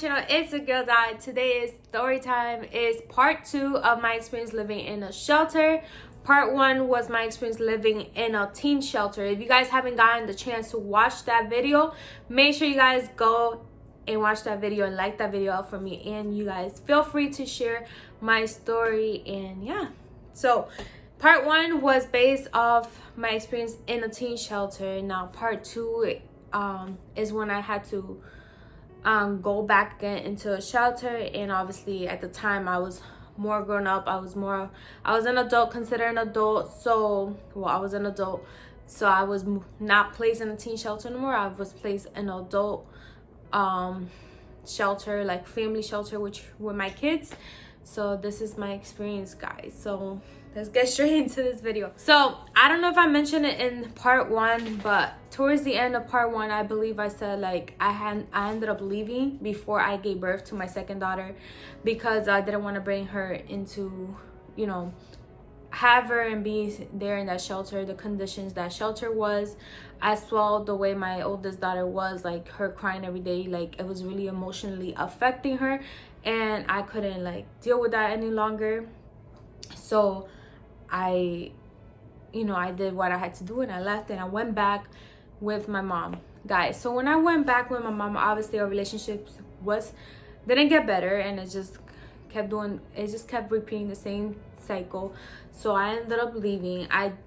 channel. It's a girl Dot. Today is story time. Is part 2 of my experience living in a shelter. Part 1 was my experience living in a teen shelter. If you guys haven't gotten the chance to watch that video, make sure you guys go and watch that video and like that video out for me. And you guys feel free to share my story. And yeah, so part 1 was based off my experience in a teen shelter. Now part 2 is when I had to go back again into a shelter. And obviously at the time I was more grown up. I was an adult, considered an adult. So I was an adult, so I was not placed in a teen shelter anymore. I was placed in an adult shelter, like family shelter, which with my kids. So this is my experience, guys. So let's get straight into this video. So I don't know if I mentioned it in part 1, but towards the end of part 1, I believe I said like I ended up leaving before I gave birth to my second daughter, because I didn't want to bring her into, you know, have her and be there in that shelter, the conditions that shelter was, as well the way my oldest daughter was, like her crying every day, like it was really emotionally affecting her, and I couldn't like deal with that any longer. So I did what I had to do, and I left, and I went back with my mom, guys. So when I went back with my mom, obviously our relationship didn't get better, and it just kept repeating the same cycle. So I ended up leaving. At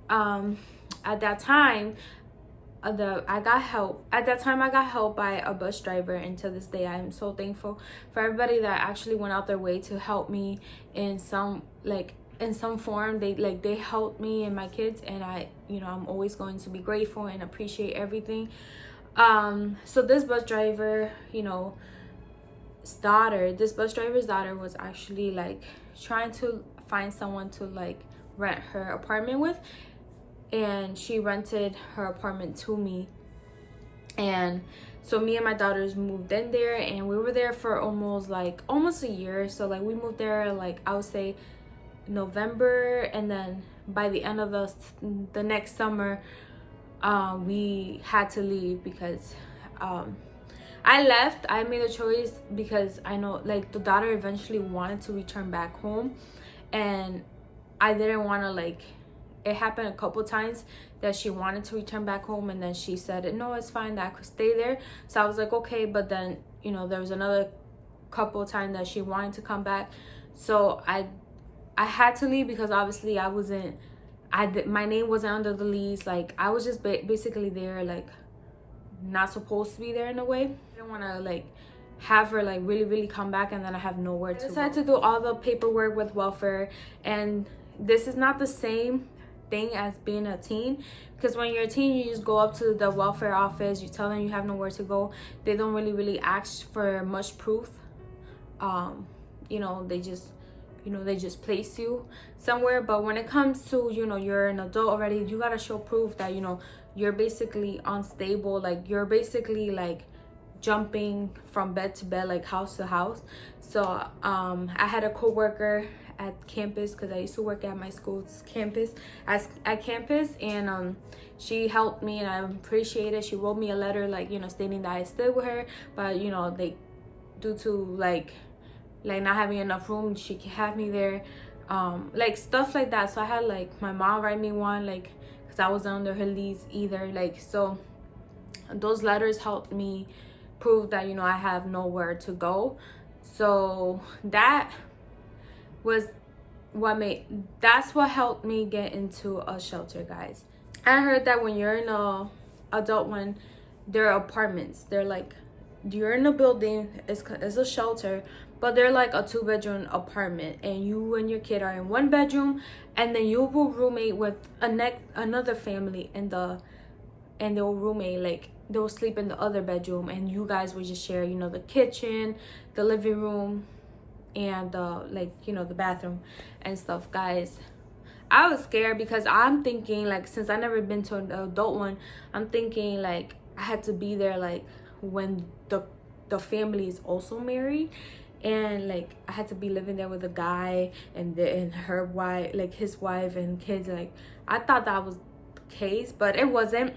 that time I got help. At that time I got help by a bus driver, and to this day I am so thankful for everybody that actually went out their way to help me in some form. They helped me and my kids, and I'm always going to be grateful and appreciate everything. So this bus driver, this bus driver's daughter was actually like trying to find someone to like rent her apartment with, and she rented her apartment to me. And so me and my daughters moved in there, and we were there for almost a year. So like we moved there, like I would say November, and then by the end of the next summer we had to leave, because I left. I made a choice because I know like the daughter eventually wanted to return back home, and I didn't want to it happened a couple times that she wanted to return back home, and then she said no, it's fine, that I could stay there. So I was like okay, but then there was another couple times that she wanted to come back. So I had to leave, because obviously my name wasn't under the lease. Like I was just basically there, like not supposed to be there in a way. I didn't want to have her really come back, and then I have nowhere to go. I decided to do all the paperwork with welfare, and this is not the same thing as being a teen, because when you're a teen you just go up to the welfare office, you tell them you have nowhere to go. They don't really ask for much proof. They just place you somewhere. But when it comes to you're an adult already, you gotta show proof that you're basically unstable, like you're basically like jumping from bed to bed, like house to house. So I had a co-worker at campus, because I used to work at my school's campus at campus, and she helped me, and I appreciate it. She wrote me a letter stating that I stood with her, but due to not having enough room, she could have me there, stuff like that. So I had my mom write me one, because I wasn't under her lease either. So those letters helped me prove that I have nowhere to go. So that's what helped me get into a shelter, guys. I heard that when you're in a adult one, there are apartments. They're you're in a building, it's a shelter, but they're like a 2-bedroom apartment, and you and your kid are in 1 bedroom, and then you will roommate with another family, and they'll roommate, they'll sleep in the other bedroom, and you guys will just share the kitchen, the living room, and the bathroom and stuff. Guys, I was scared, because I'm thinking since I never been to an adult one, I'm thinking I had to be there when the family is also married, and I had to be living there with a guy and her wife, his wife and kids. I thought that was the case, but it wasn't.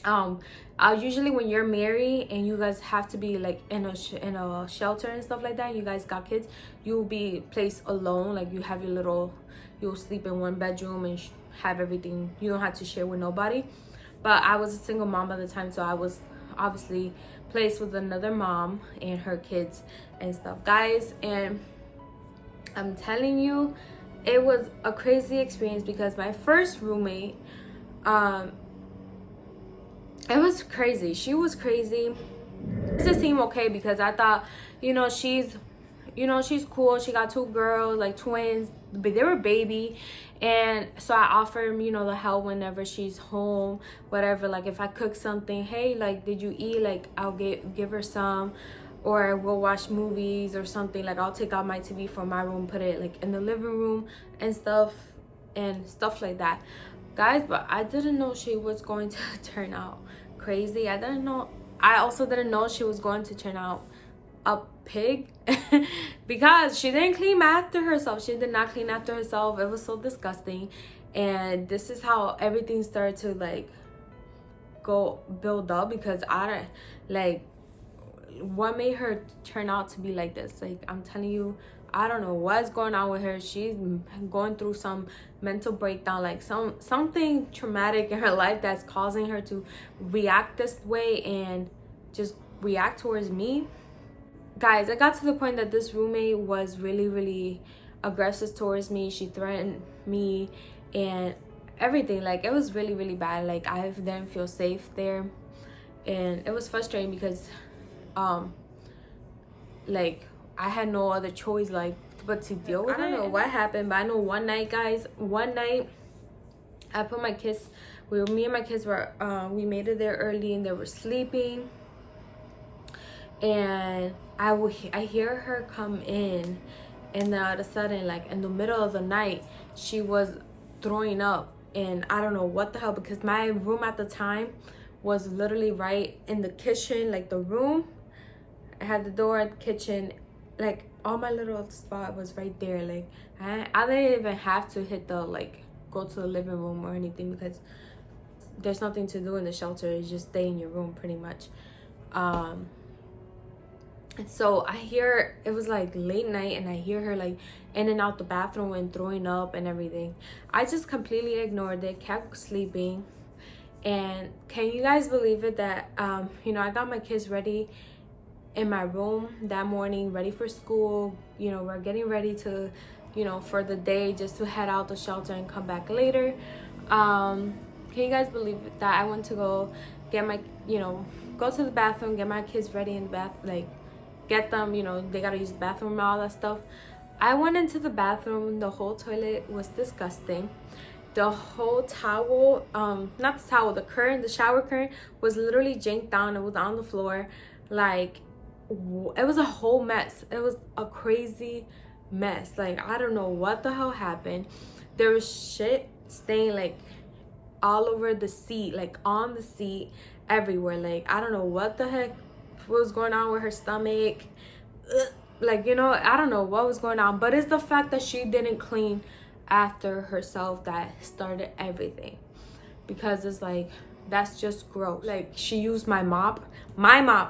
Usually when you're married and you guys have to be like in a shelter and stuff like that, you guys got kids, you'll be placed alone. Like you have your little, you'll sleep in one bedroom and have everything. You don't have to share with nobody. But I was a single mom at the time, so I was obviously placed with another mom and her kids and stuff, guys. And I'm telling you, it was a crazy experience because my first roommate, it was crazy. She was crazy. It just seemed okay because I thought, she's cool. She got two girls, like twins, but they were baby. And so I offer him, the help whenever she's home, whatever. Like if I cook something, hey, like, did you eat? Like I'll give her some, or we'll watch movies or something. Like I'll take out my TV from my room, put it like in the living room and stuff like that, guys. But I didn't know she was going to turn out crazy. I also didn't know she was going to turn out a pig because she didn't clean after herself. She did not clean after herself. It was so disgusting. And this is how everything started to like go build up, because what made her turn out to be like this? Like I'm telling you, I don't know what's going on with her. She's going through some mental breakdown, like something traumatic in her life that's causing her to react this way and just react towards me. Guys, it got to the point that this roommate was really, really aggressive towards me. She threatened me and everything. Like it was really, really bad. Like I didn't feel safe there, and it was frustrating because like I had no other choice but to deal with it. I don't know what happened, but I know one night, guys, I put my kids, me and my kids were, we made it there early and they were sleeping. And I hear her come in, and then all of a sudden, like in the middle of the night, she was throwing up. And I don't know what the hell, because my room at the time was literally right in the kitchen, like the room. I had the door at the kitchen, like all my little spot was right there. Like I didn't even have to go to the living room or anything, because there's nothing to do in the shelter. It's just stay in your room pretty much. So I hear, it was like late night, and I hear her like in and out the bathroom and throwing up and everything. I just completely ignored it, kept sleeping. And can you guys believe it that I got my kids ready in my room that morning, ready for school. We're getting ready to for the day, just to head out the shelter and come back later. Can you guys believe that I went to go get my go to the bathroom, get my kids ready in the bath, like get them, they gotta use the bathroom and all that stuff. I went into the bathroom. The whole toilet was disgusting. The whole towel, not the towel, the curtain, the shower curtain was literally janked down. It was on the floor. Like it was a whole mess. It was a crazy mess. Like I don't know what the hell happened. There was shit staying like all over the seat, like on the seat, everywhere. Like I don't know what the heck was going on with her stomach. Like I don't know what was going on, but it's the fact that she didn't clean after herself that started everything. Because it's like, that's just gross. Like she used my mop,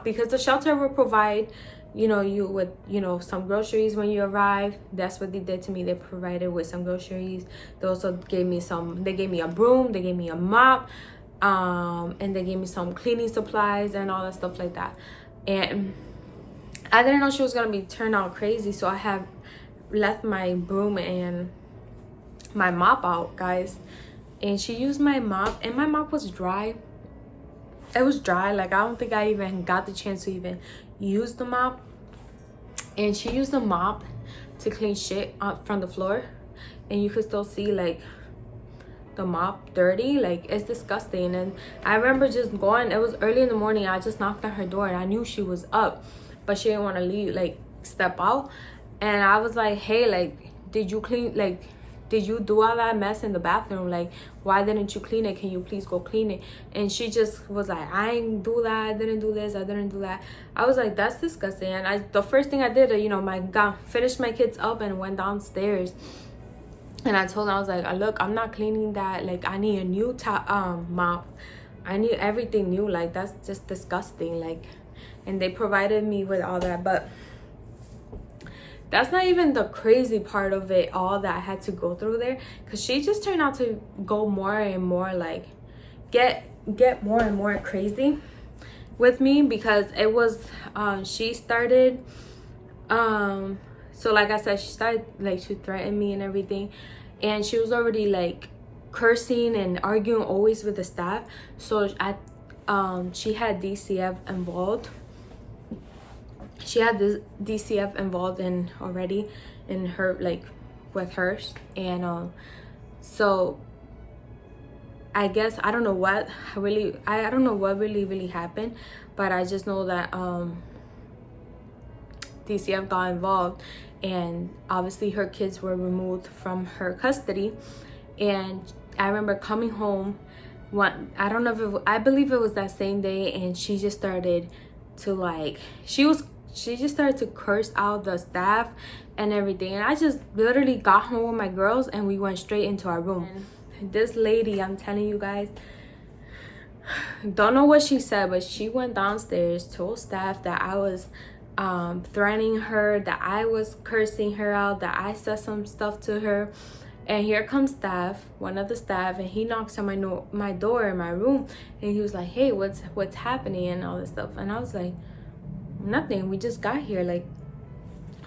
because the shelter will provide you with some groceries when you arrive. That's what they did to me. They provided with some groceries. They also gave me a broom, they gave me a mop, and they gave me some cleaning supplies and all that stuff like that. And I didn't know she was gonna turn out crazy, so I have left my broom and my mop out, guys. And she used my mop, and my mop was dry. It was dry. Like I don't think I even got the chance to even use the mop. And she used the mop to clean shit up from the floor, and you could still see like the mop dirty. Like it's disgusting. And I remember just going, it was early in the morning, I just knocked on her door, and I knew she was up, but she didn't want to leave, like step out. And I was like, hey, like, did you clean, like, did you do all that mess in the bathroom? Like, why didn't you clean it? Can you please go clean it? And she just was like, I didn't do that, I didn't do this, I didn't do that. I was like, that's disgusting. And the first thing I did, finished my kids up and went downstairs. And I told her, I was like, look, I'm not cleaning that. Like, I need a new mop. I knew everything new. Like, that's just disgusting. Like, and they provided me with all that, but that's not even the crazy part of it all that I had to go through there, because she just turned out to go more and more, like, get more and more crazy with me, because it was she started so like I said, she started like to threaten me and everything, and she was already like cursing and arguing always with the staff. So she had DCF involved. She had this DCF involved in already in her, like, with hers. And so I guess I don't know what really really happened, but I just know that DCF got involved, and obviously her kids were removed from her custody. And I remember coming home I don't know if I believe it was that same day, and she just started to, like, she just started to curse out the staff and everything. And I just literally got home with my girls and we went straight into our room. And this lady, I'm telling you guys, don't know what she said, but she went downstairs, told staff that I was threatening her, that I was cursing her out, that I said some stuff to her. And here comes staff, one of the staff, and he knocks on my door in my room, and he was like, hey, what's happening and all this stuff. And I was like, nothing, we just got here. Like,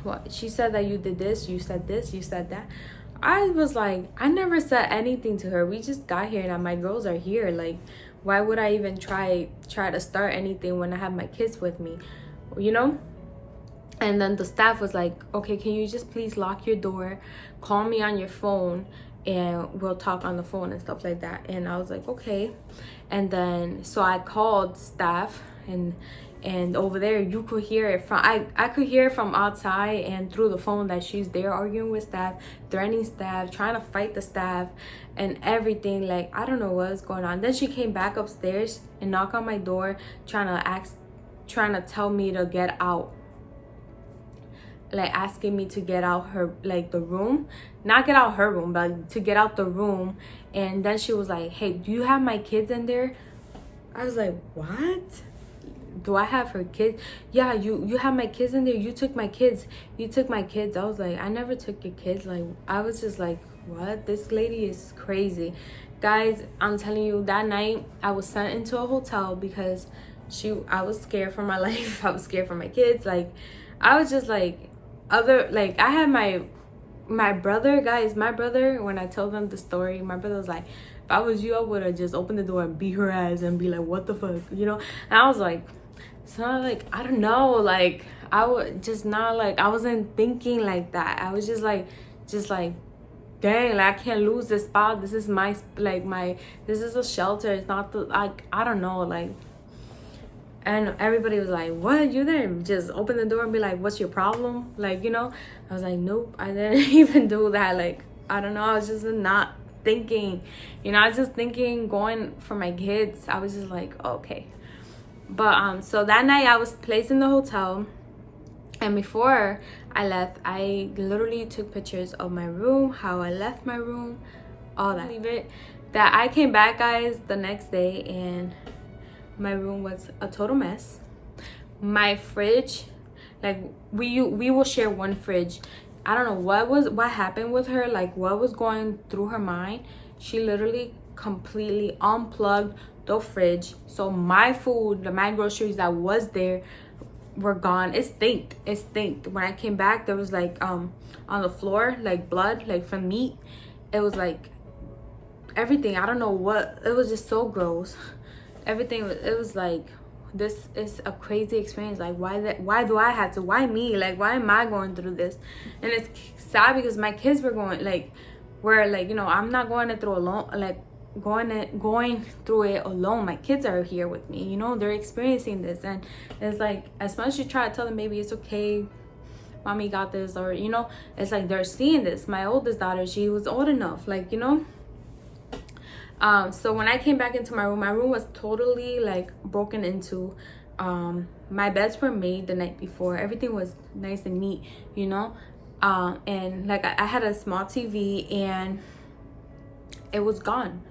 what? She said that you did this, you said that. I was like, I never said anything to her. We just got here and my girls are here. Like, why would I even try to start anything when I have my kids with me, you know? And then the staff was like, okay, can you just please lock your door, call me on your phone, and we'll talk on the phone and stuff like that. And I was like, okay. And then so I called staff, and over there you could hear it from I could hear it from outside and through the phone that she's there arguing with staff, threatening staff, trying to fight the staff and everything. Like, I don't know what's going on. Then she came back upstairs and knocked on my door, trying to tell me to get out, like asking me to get out her, like, the room, not get out her room, but to get out the room. And then she was like, hey, do you have my kids in there? I was like, what? Do I have her kids? Yeah, you have my kids in there. You took my kids. I was like, I never took your kids. Like, I was just like, what? This lady is crazy. Guys, I'm telling you, that night I was sent into a hotel because I was scared for my life. I was scared for my kids. Like, I was just like, I had my brother, guys, when I told them the story, my brother was like, if I was you, I would have just opened the door and beat her ass and be like, what the fuck, you know? And I was like, so like, I don't know, like, I would just not, like, I wasn't thinking like that. I was just like, dang, like, I can't lose this spot. This is my, like, this is a shelter. It's not the, like, I don't know, like. And everybody was like, what? You didn't just open the door and be like, what's your problem? Like, you know? I was like, nope, I didn't even do that. Like, I don't know. I was just not thinking. You know, I was just thinking going for my kids. I was just like, okay. But so that night I was placed in the hotel. And before I left, I literally took pictures of my room, how I left my room, all that. Leave it. That I came back, guys, the next day, and my room was a total mess. My fridge, like, we will share one fridge. I don't know what happened with her, like, what was going through her mind. She literally completely unplugged the fridge. So my food, my groceries that was there were gone. It stinked. When I came back, there was like on the floor, like blood, like from meat. It was like everything. I don't know what. It was just so gross. Everything it was like, this is a crazy experience. Like, why do I have to, why me, like, why am I going through this? And it's sad because my kids were going, like, where, like, you know, I'm not going through alone, like going through it alone. My kids are here with me, you know, they're experiencing this. And it's like, as much as you try to tell them, maybe it's okay, mommy got this, or, you know, it's like they're seeing this. My oldest daughter, she was old enough, like, you know. So when I came back into my room was totally, like, broken into. My beds were made the night before. Everything was nice and neat, you know. And like, I had a small TV and it was gone.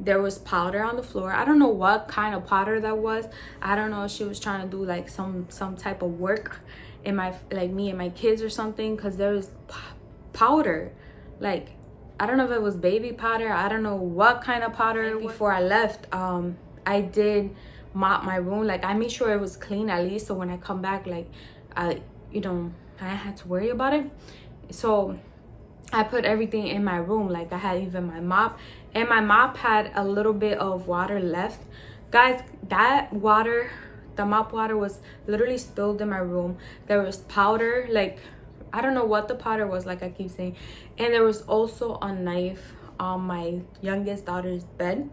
there was powder on the floor. I don't know what kind of powder that was. I don't know if she was trying to do like some type of work in my, like me and my kids or something, because there was powder. Like, I don't know if it was baby powder. I don't know what kind of powder. Before I left, I did mop my room. Like, I made sure it was clean at least, so when I come back, like, I didn't have to worry about it. So I put everything in my room. Like, I had even my mop, and my mop had a little bit of water left. Guys, that water, the mop water, was literally spilled in my room. There was powder, like, I don't know what the powder was, like I keep saying. And there was also a knife on my youngest daughter's bed.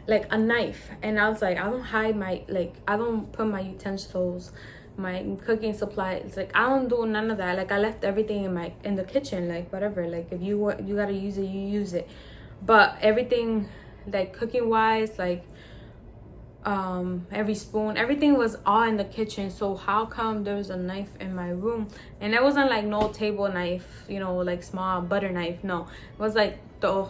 Like, a knife. And I was like, I don't hide my, like, I don't put my utensils, my cooking supplies, like, I don't do none of that. Like, I left everything in the kitchen, like, whatever. Like, if you gotta use it, you use it. But everything, like, cooking wise, like, every spoon, everything was all in the kitchen. So how come there's a knife in my room? And it wasn't like no table knife, you know, like small butter knife. No, it was like the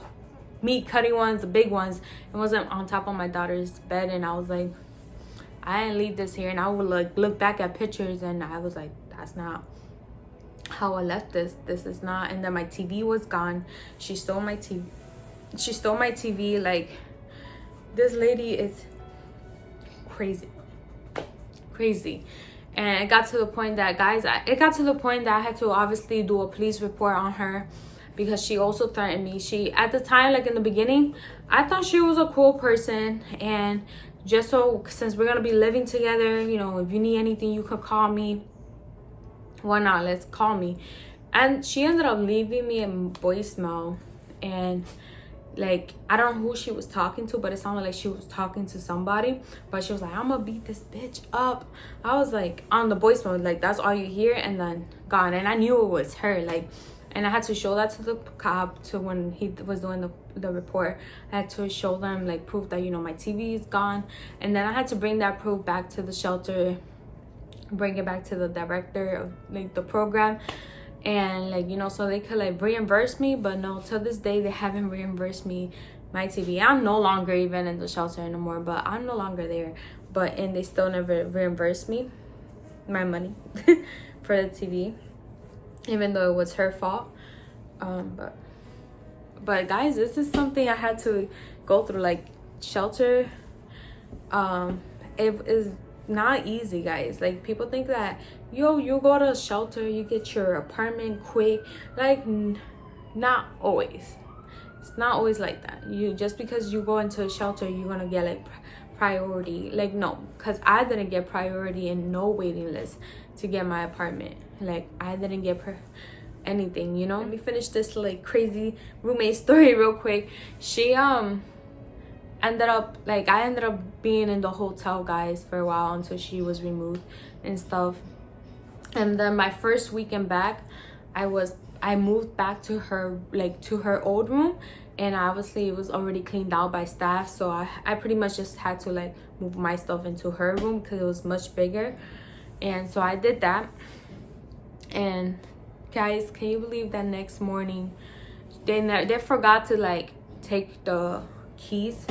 meat cutting ones, the big ones. It wasn't on top of my daughter's bed. And I was like, I didn't leave this here. And I would like look back at pictures, and I was like, that's not how I left this. This is not. And then my TV was gone. She stole my TV. She stole my TV. Like, this lady is crazy. And it got to the point that, guys, it got to the point that I had to obviously do a police report on her, because she also threatened me. She, at the time, like in the beginning, I thought she was a cool person, and just so, since we're gonna be living together, you know, if you need anything, you could call me. Why not? Let's call me. And she ended up leaving me a voicemail, and like, I don't know who she was talking to, but it sounded like she was talking to somebody. But she was like, I'm gonna beat this bitch up. I was like, on the voicemail, like, that's all you hear, and then gone. And I knew it was her, like, and I had to show that to the cop, to when he was doing the report. I had to show them, like, proof that, you know, my TV is gone. And then I had to bring that proof back to the shelter, bring it back to the director of, like, the program, and, like, you know, so they could, like, reimburse me. But no, to this day, they haven't reimbursed me my TV. I'm no longer even in the shelter anymore, but I'm no longer there. But, and they still never reimbursed me my money for the TV, even though it was her fault. But guys, this is something I had to go through. Like, shelter, it is not easy, guys. Like, people think that you go to a shelter, you get your apartment quick. Like, not always. It's not always like that. You, just because you go into a shelter, you're gonna get like priority. Like, no, because I didn't get priority and no waiting list to get my apartment. Like, I didn't get anything, you know. Let me finish this like crazy roommate story real quick. She ended up, like, I ended up being in the hotel, guys, for a while, until she was removed and stuff. And then my first weekend back, I moved back to her, like, to her old room, and obviously it was already cleaned out by staff. So I pretty much just had to, like, move my stuff into her room because it was much bigger. And so I did that. And guys, can you believe that next morning they forgot to, like, take the keys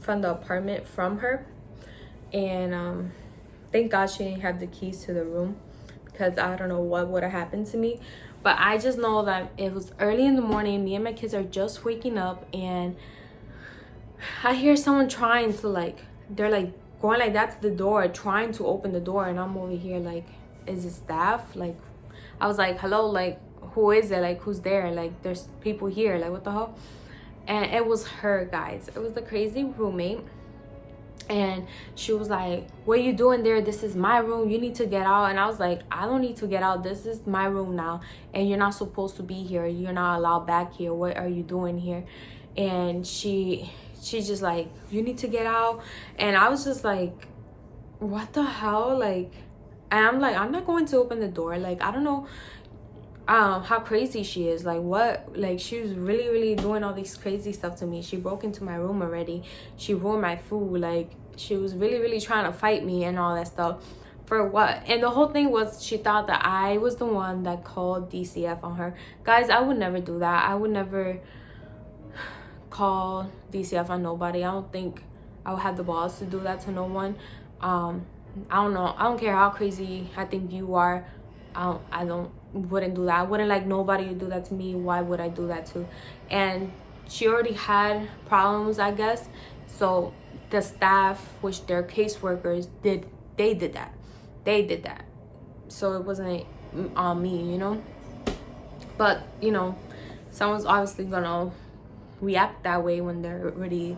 from the apartment from her. And thank God she didn't have the keys to the room, because I don't know what would have happened to me. But I just know that it was early in the morning. Me and my kids are just waking up, and I hear someone trying to, like, they're like going like that to the door, trying to open the door. And I'm over here like, is it staff? Like, I was like, hello, like, who is it? Like, who's there? Like, there's people here. Like, what the hell? And it was her, guys. It was the crazy roommate. And she was like, what are you doing there? This is my room. You need to get out. And I was like, I don't need to get out. This is my room now. And you're not supposed to be here. You're not allowed back here. What are you doing here? And she's just like, you need to get out. And I was just like, what the hell? Like, and I'm like, I'm not going to open the door. Like, I don't know how crazy she is. Like, what? Like, she was really doing all these crazy stuff to me. She broke into my room already. She ruined my food. Like, she was really trying to fight me and all that stuff. For what? And the whole thing was, she thought that I was the one that called DCF on her. Guys, I would never do that. I would never. call DCF on nobody. I don't think I would have the balls to do that to no one. I don't know. I don't care how crazy I think you are. Wouldn't do that. I wouldn't like nobody to do that to me. Why would I do that to? And she already had problems, I guess. So the staff, which they're caseworkers, did that. They did that. So it wasn't on me, you know. But you know, someone's obviously gonna react that way when they're already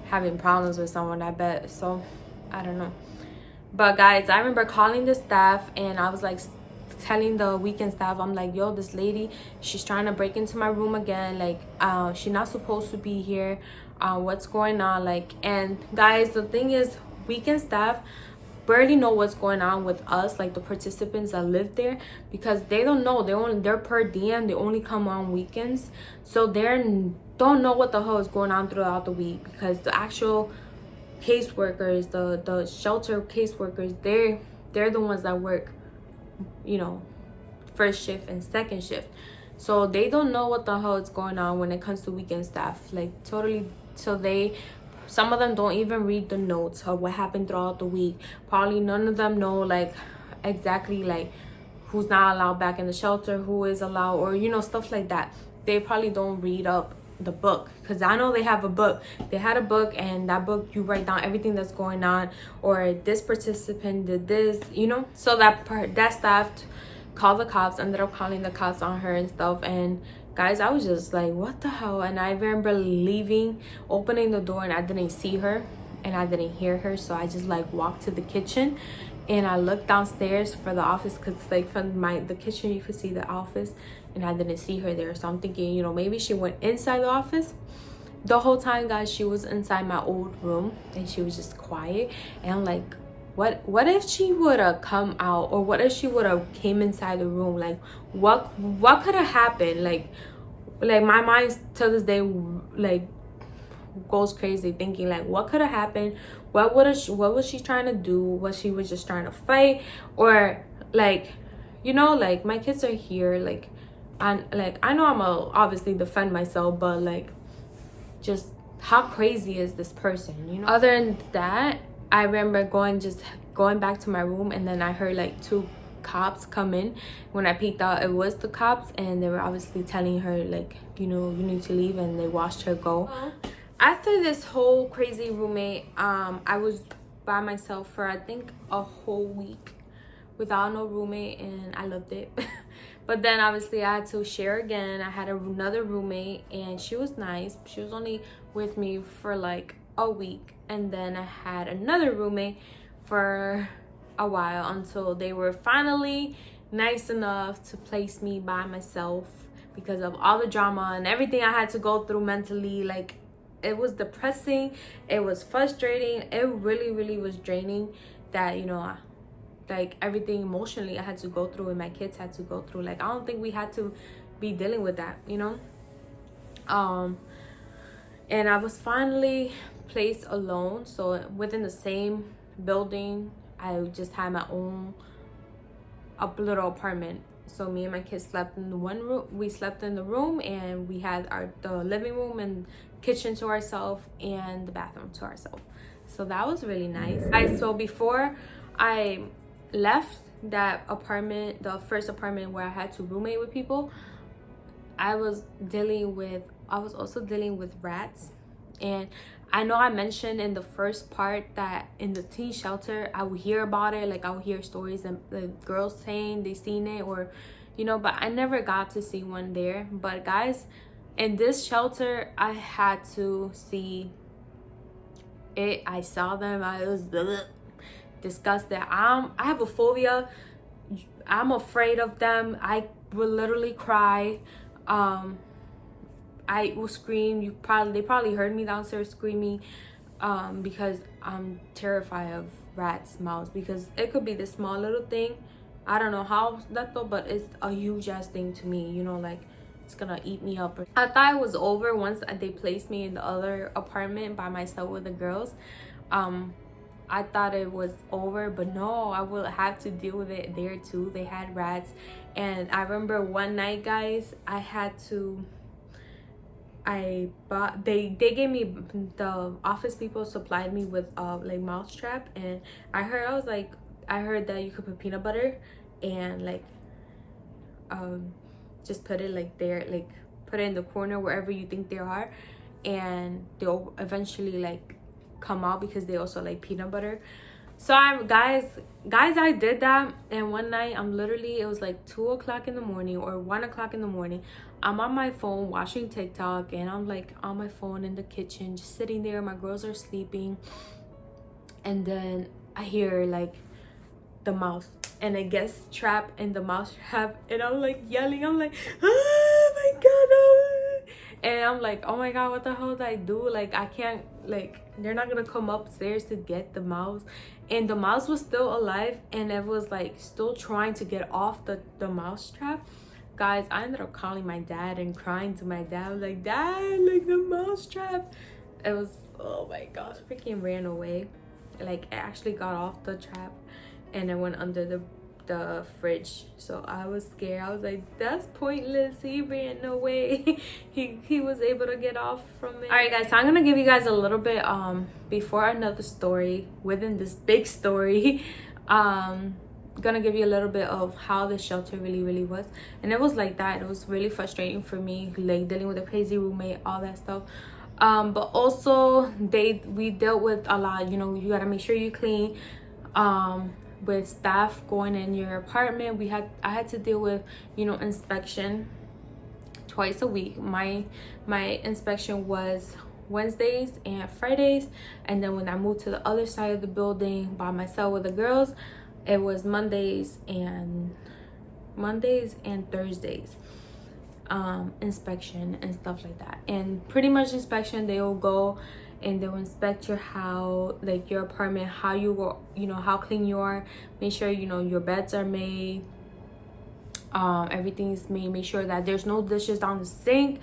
having problems with someone, I bet. So I don't know. But guys, I remember calling the staff and I was like telling the weekend staff, I'm like, yo, this lady, she's trying to break into my room again. Like, she's not supposed to be here. What's going on? Like, and guys, the thing is, weekend staff barely know what's going on with us, like the participants that live there, because they don't know. They're per diem. They only come on weekends, so don't know what the hell is going on throughout the week, because the actual caseworkers, the shelter caseworkers, they're the ones that work, you know, first shift and second shift. So they don't know what the hell is going on when it comes to weekend staff, like totally. So some of them don't even read the notes of what happened throughout the week. Probably none of them know like exactly like who's not allowed back in the shelter, who is allowed, or you know, stuff like that. They probably don't read up the book, because I know they have a book. They had a book, and that book you write down everything that's going on, or this participant did this, you know. So that staff called the cops, ended up calling the cops on her and stuff. And guys, I was just like, what the hell? And I remember leaving, opening the door, and I didn't see her and I didn't hear her. So I just like walked to the kitchen and I looked downstairs for the office, because like from the kitchen you could see the office, and I didn't see her there. So I'm thinking, you know, maybe she went inside the office. The whole time, guys, she was inside my old room and she was just quiet. And I'm like, what if she would have come out, or what if she would have came inside the room? Like what could have happened? Like my mind to this day like goes crazy thinking like, what could have happened? What was she trying to do? Was she just trying to fight? Or like, you know, like my kids are here, like I know I'ma obviously defend myself, but like, just how crazy is this person, you know? Other than that, I remember going back to my room, and then I heard like 2 cops come in. When I peeked out, it was the cops, and they were obviously telling her like, you know, you need to leave, and they watched her go. After this whole crazy roommate, I was by myself for I think a whole week without no roommate, and I loved it. But then obviously I had to share again. I had another roommate, and she was nice. She was only with me for like a week, and then I had another roommate for a while until they were finally nice enough to place me by myself, because of all the drama and everything I had to go through mentally. Like, it was depressing, it was frustrating, it really was draining, that, you know, like everything emotionally I had to go through and my kids had to go through. Like, I don't think we had to be dealing with that, you know. And I was finally placed alone. So within the same building, I just had my own little apartment. So me and my kids slept in the one room. We slept in the room, and we had the living room and kitchen to ourselves, and the bathroom to ourselves. So that was really nice. So before I left that apartment, the first apartment where I had to roommate with people, I was also dealing with rats. And I know I mentioned in the first part that in the teen shelter, I would hear about it. Like, I would hear stories and the girls saying they seen it, or, you know, but I never got to see one there. But guys, in this shelter, I had to see it. I saw them. I was disgusted. I have a phobia. I'm afraid of them. I would literally cry. I will scream. They probably heard me downstairs screaming, because I'm terrified of rats' mouths, because it could be this small little thing. I don't know how that though, but it's a huge ass thing to me, you know, like it's gonna eat me up. I thought it was over once they placed me in the other apartment by myself with the girls. I thought it was over, but no, I will have to deal with it there too. They had rats. And I remember one night, guys, I had to I bought, they gave me, the office people supplied me with like mouse trap. And I heard that you could put peanut butter and like just put it like there, like put it in the corner wherever you think they are, and they'll eventually like come out because they also like peanut butter. So guys, I did that, and one night I'm literally, it was like 2 o'clock in the morning or 1 o'clock in the morning. I'm on my phone watching TikTok, and I'm like on my phone in the kitchen, just sitting there. My girls are sleeping, and then I hear like the mouse, and it gets trapped in the mouse trap, and I'm like yelling. I'm like, oh my god, oh. And I'm like, oh my god, what the hell did I do? Like, I can't, like, they're not gonna come upstairs to get the mouse. And the mouse was still alive, and it was like still trying to get off the mouse trap. Guys, I ended up calling my dad and crying to my dad. I was like, Dad, like the mouse trap. It was, oh my gosh, freaking ran away. Like, it actually got off the trap, and it went under the fridge. So I was scared. I was like, that's pointless, he ran away. he was able to get off from it. All right guys, so I'm gonna give you guys a little bit before another story within this big story. Gonna give you a little bit of how the shelter really was. And it was like that, it was really frustrating for me, like dealing with a crazy roommate, all that stuff. But also we dealt with a lot, you know, you gotta make sure you clean. With staff going in your apartment, I had to deal with, you know, inspection twice a week. My inspection was Wednesdays and Fridays, and then when I moved to the other side of the building by myself with the girls, it was Mondays and Thursdays inspection and stuff like that. And pretty much inspection, they will go and they'll inspect your house, like your apartment, how you go, you know, how clean you are, make sure, you know, your beds are made, everything's made, make sure that there's no dishes down the sink,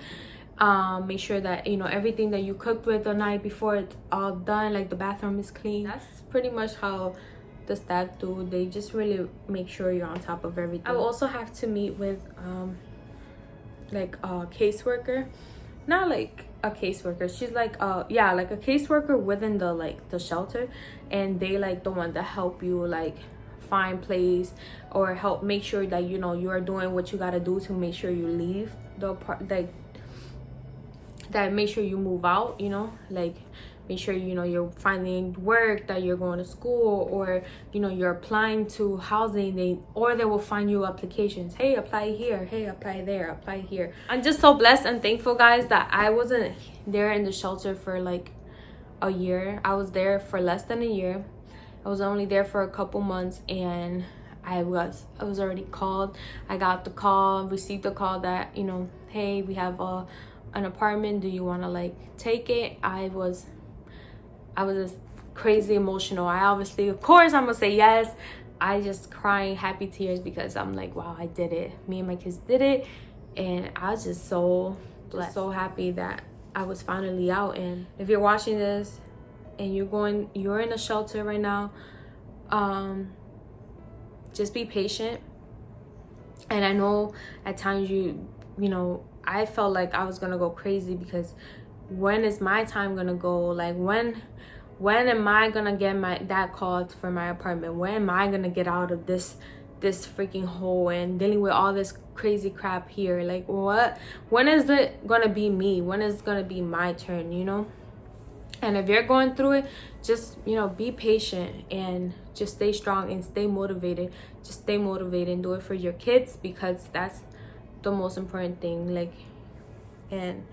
make sure that, you know, everything that you cooked with the night before, it's all done, like the bathroom is clean. That's pretty much how the staff do. They just really make sure you're on top of everything. I will also have to meet with like a caseworker, not like a caseworker, she's like yeah, like a caseworker within the shelter, and they like the one that help you like find place or help make sure that, you know, you are doing what you got to do to make sure you leave the like that, make sure you move out, you know, like make sure, you know, you're finding work, that you're going to school, or, you know, you're applying to housing. Or they will find you applications. Hey, apply here. Hey, apply there. Apply here. I'm just so blessed and thankful, guys, that I wasn't there in the shelter for like a year. I was there for less than a year. I was only there for a couple months, and I was already called. I got the call, received the call that, you know, hey, we have an apartment. Do you want to like take it? I was just crazy emotional. I obviously, of course, I'm gonna say yes. I just crying happy tears because I'm like, wow, I did it. Me and my kids did it, and I was just so blessed, so happy that I was finally out. And if you're watching this and you're in a shelter right now, just be patient. And I know at times you know, I felt like I was gonna go crazy because when is my time gonna go? Like when am I gonna get that call for my apartment? When am I gonna get out of this freaking hole and dealing with all this crazy crap here? Like when is it gonna be me? When is it gonna be my turn, you know? And if you're going through it, just, you know, be patient and just stay strong and stay motivated. Just stay motivated and do it for your kids, because that's the most important thing. Like, and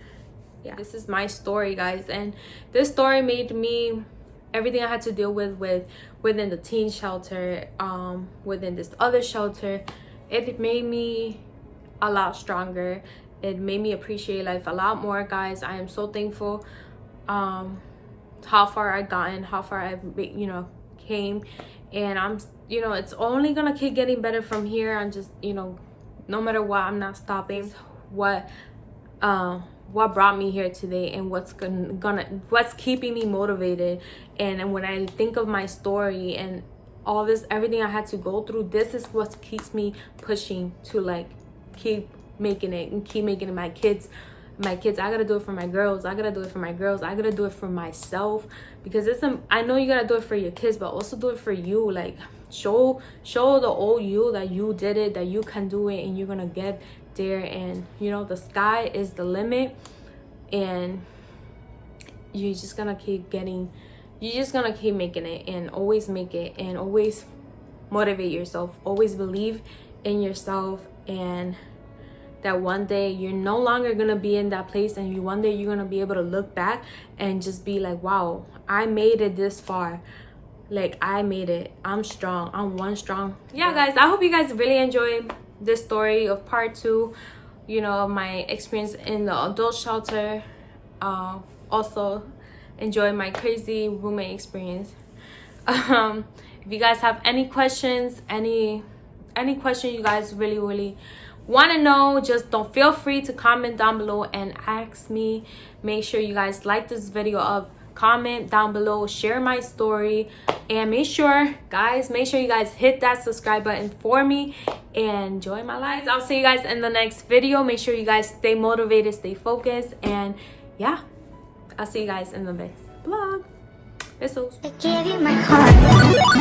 yeah, this is my story, guys, and this story made me, everything I had to deal with within the teen shelter, within this other shelter, it made me a lot stronger. It made me appreciate life a lot more, guys. I am so thankful how far I've gotten, how far I've, you know, came, and I'm, you know, it's only gonna keep getting better from here. I'm just, you know, no matter what, I'm not stopping. What brought me here today, and what's keeping me motivated. And when I think of my story and all this, everything I had to go through, this is what keeps me pushing to like keep making it and keep making it my kids my kids, I gotta do it for my girls, I gotta do it for my girls, I gotta do it for myself, because I know you gotta do it for your kids, but also do it for you. Like show the old you that you did it, that you can do it, and you're gonna get there. And you know, the sky is the limit, and you're just gonna keep making it, and always make it, and always motivate yourself, always believe in yourself, and that one day you're no longer gonna be in that place, and one day you're gonna be able to look back and just be like, wow, I made it this far. Like, I made it. I'm strong. I'm one strong. Yeah, guys, I hope you guys really enjoyed this story of part 2, you know, of my experience in the adult shelter. Also enjoy my crazy roommate experience. If you guys have any questions, any question you guys really want to know, just don't feel free to comment down below and ask me. Make sure you guys like this video up, comment down below, share my story, and make sure you guys hit that subscribe button for me and enjoy my life. I'll see you guys in the next video. Make sure you guys stay motivated, stay focused, and yeah, I'll see you guys in the next vlog. Besos. I gave you my heart.